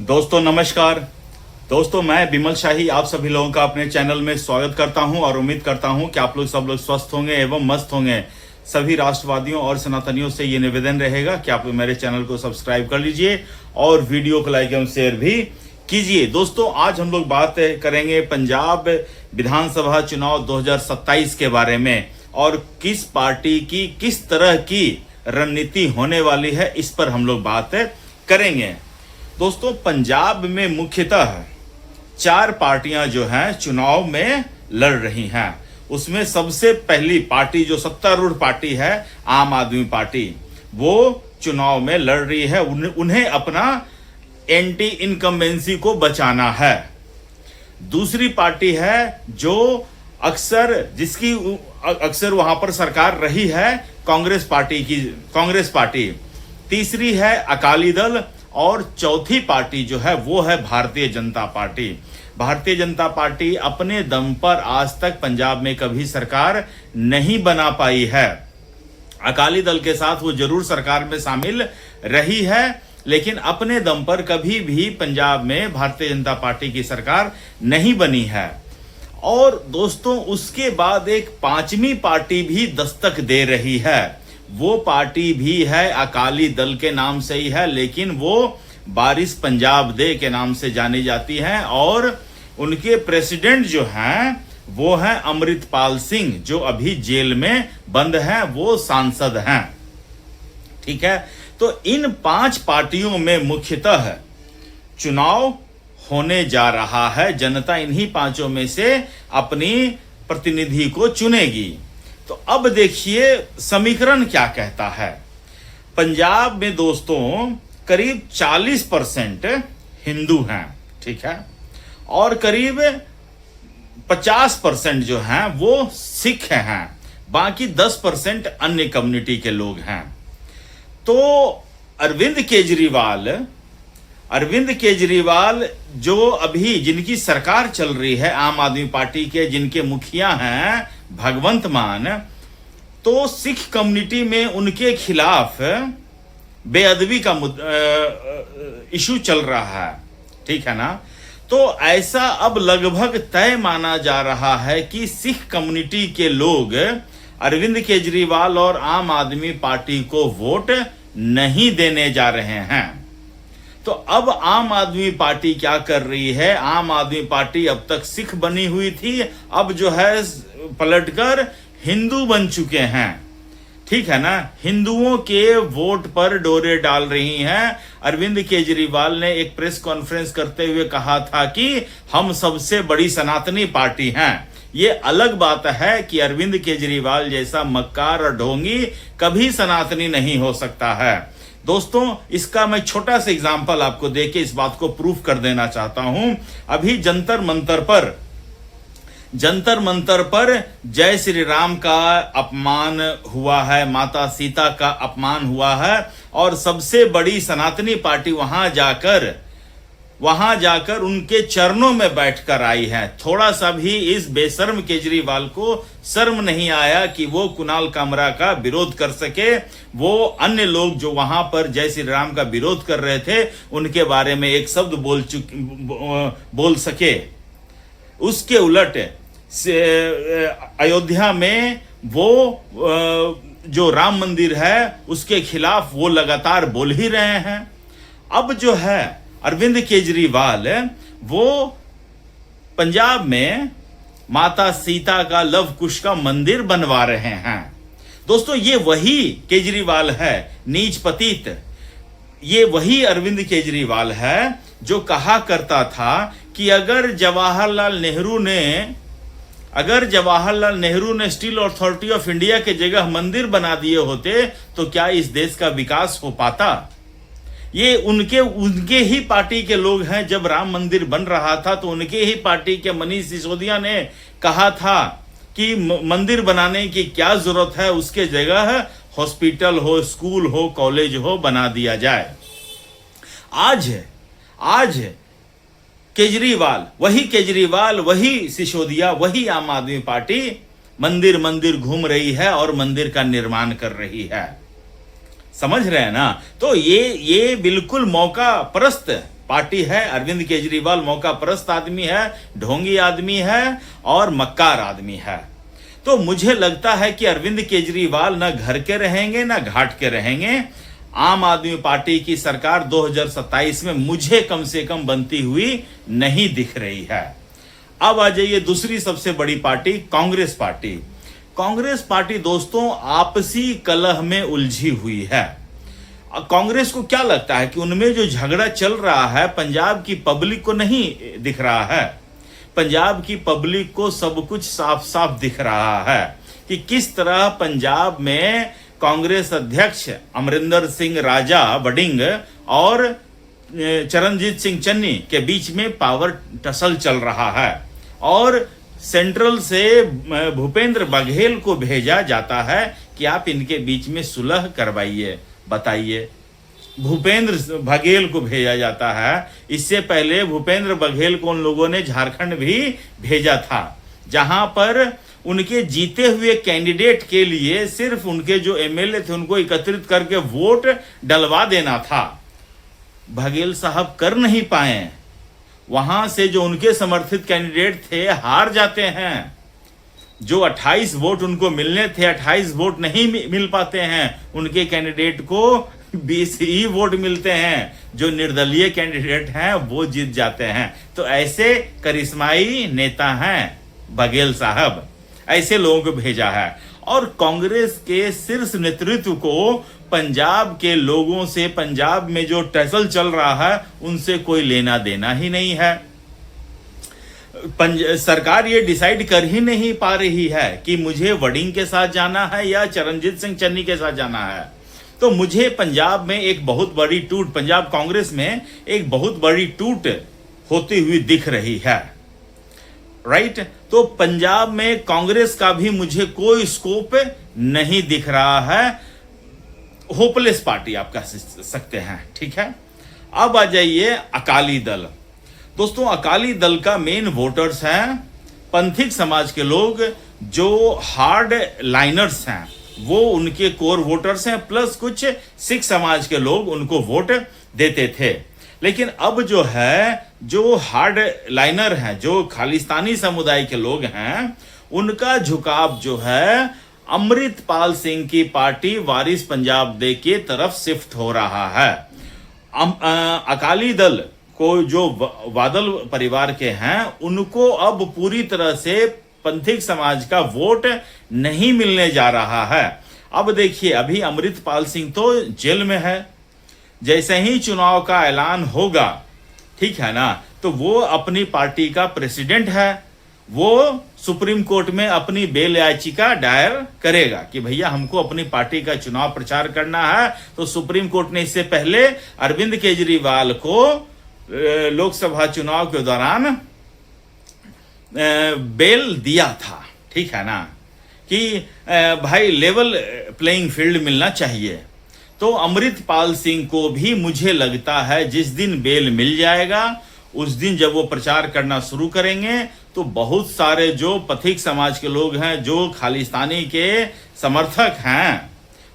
दोस्तों नमस्कार। दोस्तों मैं बिमल शाही आप सभी लोगों का अपने चैनल में स्वागत करता हूं और उम्मीद करता हूं कि आप लोग सब लोग स्वस्थ होंगे एवं मस्त होंगे। सभी राष्ट्रवादियों और सनातनियों से ये निवेदन रहेगा कि आप मेरे चैनल को सब्सक्राइब कर लीजिए और वीडियो को लाइक एवं शेयर भी कीजिए। दोस्तों आज हम लोग बात करेंगे पंजाब विधानसभा चुनाव 2027 के बारे में और किस पार्टी की किस तरह की रणनीति होने वाली है, इस पर हम लोग बात करेंगे। दोस्तों पंजाब में मुख्यतः 4 पार्टियां जो हैं चुनाव में लड़ रही हैं। उसमें सबसे पहली पार्टी जो सत्तारूढ़ पार्टी है आम आदमी पार्टी, वो चुनाव में लड़ रही है। उन्हें अपना एंटी इनकम्बेंसी को बचाना है। दूसरी पार्टी है जो जिसकी अक्सर वहां पर सरकार रही है, कांग्रेस पार्टी। तीसरी है अकाली दल और चौथी पार्टी जो है वो है भारतीय जनता पार्टी। भारतीय जनता पार्टी अपने दम पर आज तक पंजाब में कभी सरकार नहीं बना पाई है। अकाली दल के साथ वो जरूर सरकार में शामिल रही है, लेकिन अपने दम पर कभी भी पंजाब में भारतीय जनता पार्टी की सरकार नहीं बनी है। और दोस्तों उसके बाद एक 5वीं पार्टी भी दस्तक दे रही है। वो पार्टी भी है अकाली दल के नाम से ही है, लेकिन वो बारिश पंजाब दे के नाम से जानी जाती है और उनके प्रेसिडेंट जो हैं वो हैं अमृतपाल सिंह, जो अभी जेल में बंद हैं, वो सांसद हैं। ठीक है, तो इन 5 पार्टियों में मुख्यतः चुनाव होने जा रहा है। जनता इन्हीं 5 में से अपनी प्रतिनिधि को चुनेगी। तो अब देखिए समीकरण क्या कहता है। पंजाब में दोस्तों करीब 40% हिंदू हैं, ठीक है, और करीब 50% जो हैं वो सिख हैं, बाकी 10% अन्य कम्युनिटी के लोग हैं। तो अरविंद केजरीवाल जो अभी जिनकी सरकार चल रही है आम आदमी पार्टी के, जिनके मुखिया हैं भगवंत मान, तो सिख कम्युनिटी में उनके खिलाफ बेअदबी का इशू चल रहा है, ठीक है ना। तो ऐसा अब लगभग तय माना जा रहा है कि सिख कम्युनिटी के लोग अरविंद केजरीवाल और आम आदमी पार्टी को वोट नहीं देने जा रहे हैं। तो अब आम आदमी पार्टी क्या कर रही है? आम आदमी पार्टी अब तक सिख बनी हुई थी, अब जो है पलटकर हिंदू बन चुके हैं, ठीक है ना। हिंदुओं के वोट पर डोरे डाल रही हैं। अरविंद केजरीवाल ने एक प्रेस कॉन्फ्रेंस करते हुए कहा था कि हम सबसे बड़ी सनातनी पार्टी हैं। ये अलग बात है कि अरविंद केजरीवाल जैसा मक्कार और ढोंगी कभी सनातनी नहीं हो सकता है। दोस्तों इसका मैं छोटा सा एग्जांपल आपको देके इस बात को प्रूफ कर देना चाहता हूं। अभी जंतर मंतर पर जय श्री राम का अपमान हुआ है, माता सीता का अपमान हुआ है, और सबसे बड़ी सनातनी पार्टी वहां जाकर उनके चरणों में बैठकर आई है। थोड़ा सा भी इस बेशर्म केजरीवाल को शर्म नहीं आया कि वो कुणाल कामरा का विरोध कर सके। वो अन्य लोग जो वहां पर जय श्री राम का विरोध कर रहे थे उनके बारे में एक शब्द बोल सके। उसके उलट अयोध्या में वो जो राम मंदिर है उसके खिलाफ वो लगातार बोल ही रहे हैं। अब जो है अरविंद केजरीवाल वो पंजाब में माता सीता का लव कुश का मंदिर बनवा रहे हैं। दोस्तों ये वही केजरीवाल है, नीच पतित। ये वही अरविंद केजरीवाल है जो कहा करता था कि अगर जवाहरलाल नेहरू ने स्टील अथॉरिटी ऑफ इंडिया के जगह मंदिर बना दिए होते तो क्या इस देश का विकास हो पाता। ये उनके ही पार्टी के लोग हैं। जब राम मंदिर बन रहा था तो उनके ही पार्टी के मनीष सिसोदिया ने कहा था कि मंदिर बनाने की क्या जरूरत है, उसके जगह हॉस्पिटल हो, स्कूल हो, कॉलेज हो बना दिया जाए। आज केजरीवाल वही सिसोदिया, वही आम आदमी पार्टी मंदिर घूम रही है और मंदिर का निर्माण कर रही है। समझ रहे हैं ना। तो ये बिल्कुल मौका परस्त पार्टी है। अरविंद केजरीवाल मौका परस्त आदमी है, ढोंगी आदमी है और मक्कार आदमी है। तो मुझे लगता है कि अरविंद केजरीवाल ना घर के रहेंगे ना घाट के रहेंगे। आम आदमी पार्टी की सरकार 2027 में मुझे कम से कम बनती हुई नहीं दिख रही है। अब आ जाइए दूसरी सबसे बड़ी party Congress party. Congress party दोस्तों आपसी कलह में उलझी हुई है। कांग्रेस को क्या लगता है कि उनमें जो झगड़ा चल रहा है पंजाब की पब्लिक को नहीं दिख रहा है। पंजाब की पब्लिक को सब कुछ साफ साफ दिख रहा है कि किस तरह पंजाब में कांग्रेस अध्यक्ष अमरिंदर सिंह राजा वडिंग और चरणजीत सिंह चन्नी के बीच में पावर टसल चल रहा है और सेंट्रल से भूपेंद्र बघेल को भेजा जाता है कि आप इनके बीच में सुलह करवाइए। बताइए, भूपेंद्र बघेल को भेजा जाता है। इससे पहले भूपेंद्र बघेल को उन लोगों ने झारखंड भी भेजा था, जहां पर उनके जीते हुए कैंडिडेट के लिए सिर्फ उनके जो एमएलए थे उनको एकत्रित करके वोट डलवा देना था। बघेल साहब कर नहीं पाए। वहां से जो उनके समर्थित कैंडिडेट थे हार जाते हैं। जो 28 वोट उनको मिलने थे 28 वोट नहीं मिल पाते हैं। उनके कैंडिडेट को 20 ही वोट मिलते हैं। जो निर्दलीय कैंडिडेट हैं वो जीत जाते हैं। तो ऐसे करिश्माई नेता हैं बघेल साहब, ऐसे लोगों को भेजा है। और कांग्रेस के शीर्ष नेतृत्व को पंजाब के लोगों से, पंजाब में जो टसल चल रहा है उनसे कोई लेना देना ही नहीं है। सरकार ये डिसाइड कर ही नहीं पा रही है कि मुझे वडिंग के साथ जाना है या चरणजीत सिंह चन्नी के साथ जाना है। तो मुझे पंजाब में एक बहुत बड़ी टूट, पंजाब कांग्रेस में एक बहुत बड़ी टूट होती हुई दिख रही है। राइट? तो पंजाब में कांग्रेस का भी मुझे कोई स्कोप नहीं दिख रहा है। होपलेस पार्टी आप कह सकते हैं। ठीक है, अब आ जाइए अकाली दल। दोस्तों, अकाली दल का मेन वोटर्स हैं पंथिक समाज के लोग, जो हार्ड लाइनर्स हैं वो उनके कोर वोटर्स हैं, प्लस कुछ सिख समाज के लोग उनको वोट देते थे। लेकिन अब जो है, जो हार्ड लाइनर हैं, जो खालिस्तानी समुदाय के लोग हैं, उनका झुकाव जो है अमृतपाल सिंह की पार्टी वारिस पंजाब दे के तरफ शिफ्ट हो रहा है। अकाली दल को जो बादल परिवार के हैं उनको अब पूरी तरह से पंथिक समाज का वोट नहीं मिलने जा रहा है। अब देखिए, अभी अमृतपाल सिंह तो जेल में है। जैसे ही चुनाव का ऐलान होगा, ठीक है ना, तो वो अपनी पार्टी का प्रेसिडेंट है। वो सुप्रीम कोर्ट में अपनी बेल याचिका दायर करेगा कि भैया हमको अपनी पार्टी का चुनाव प्रचार करना है। तो सुप्रीम कोर्ट ने इससे पहले अरविंद केजरीवाल को लोकसभा चुनाव के दौरान बेल दिया था, ठीक है ना, कि भाई लेवल प्लेइंग फील्ड मिलना चाहिए। तो अमृतपाल सिंह को भी मुझे लगता है जिस दिन बेल मिल जाएगा उस दिन जब वो प्रचार करना शुरू करेंगे तो बहुत सारे जो पथिक समाज के लोग हैं, जो खालिस्तानी के समर्थक हैं,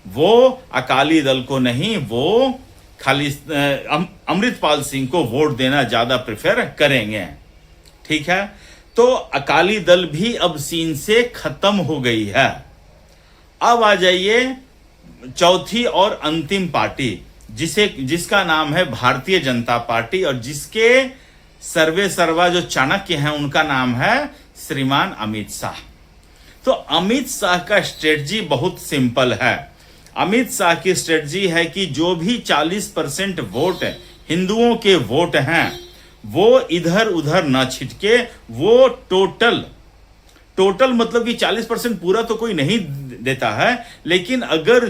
वो अकाली दल को नहीं, वो अमृतपाल सिंह को वोट देना ज्यादा प्रेफर करेंगे। ठीक है, तो अकाली दल भी अब सीन से खत्म हो गई है। अब आ जाइए चौथी और अंतिम पार्टी, जिसका नाम है भारतीय जनता पार्टी, और जिसके सर्वे सर्वा जो चाणक्य हैं उनका नाम है श्रीमान अमित शाह। तो अमित शाह का स्ट्रेटजी बहुत सिंपल है। अमित शाह की स्ट्रेटजी है कि जो भी 40% वोट हिंदुओं के वोट हैं वो इधर उधर ना छिटके, वो टोटल मतलब कि 40% पूरा तो कोई नहीं देता है, लेकिन अगर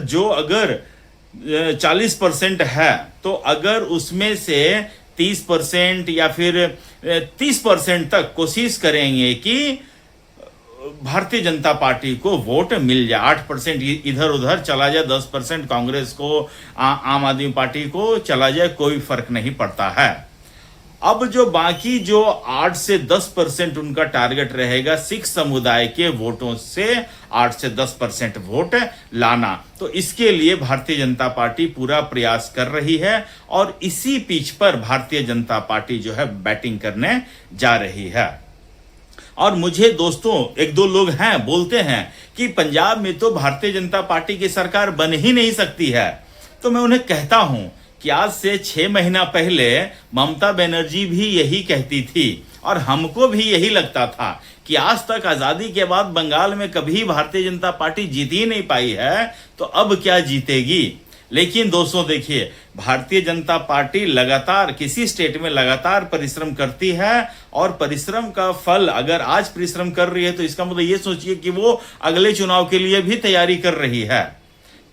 40% है तो अगर उसमें से 30% या फिर 30% तक कोशिश करेंगे कि भारतीय जनता पार्टी को वोट मिल जाए। 8% इधर उधर चला जाए, 10% कांग्रेस को, आम आदमी पार्टी को चला जाए, कोई फर्क नहीं पड़ता है। अब जो बाकी जो 8 से 10% उनका टारगेट रहेगा सिख समुदाय के वोटों से 8 से 10% वोट लाना, तो इसके लिए भारतीय जनता पार्टी पूरा प्रयास कर रही है और इसी पिच पर भारतीय जनता पार्टी जो है बैटिंग करने जा रही है। और मुझे दोस्तों एक दो लोग हैं बोलते हैं कि पंजाब में तो भारतीय जनता पार्टी की सरकार बन ही नहीं सकती है, तो मैं उन्हें कहता हूं कि आज से 6 महीना पहले ममता बनर्जी भी यही कहती थी और हमको भी यही लगता था कि आज तक आजादी के बाद बंगाल में कभी भारतीय जनता पार्टी जीत ही नहीं पाई है, तो अब क्या जीतेगी। लेकिन दोस्तों देखिए, भारतीय जनता पार्टी लगातार किसी स्टेट में लगातार परिश्रम करती है और परिश्रम का फल, अगर आज परिश्रम कर रही है तो इसका मतलब ये सोचिए कि वो अगले चुनाव के लिए भी तैयारी कर रही है,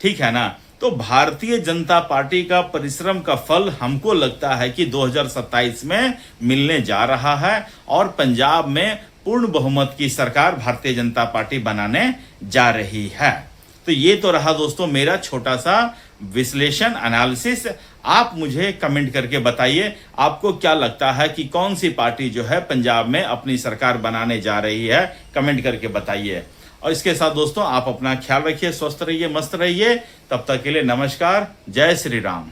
ठीक है ना। तो भारतीय जनता पार्टी का परिश्रम का फल हमको लगता है कि 2027 में मिलने जा रहा है और पंजाब में पूर्ण बहुमत की सरकार भारतीय जनता पार्टी बनाने जा रही है। तो ये तो रहा दोस्तों मेरा छोटा सा विश्लेषण एनालिसिस। आप मुझे कमेंट करके बताइए आपको क्या लगता है कि कौन सी पार्टी जो है पंजाब में अपनी सरकार बनाने जा रही है, कमेंट करके बताइए। और इसके साथ दोस्तों आप अपना ख्याल रखिए, स्वस्थ रहिए, मस्त रहिए। तब तक के लिए नमस्कार, जय श्री राम।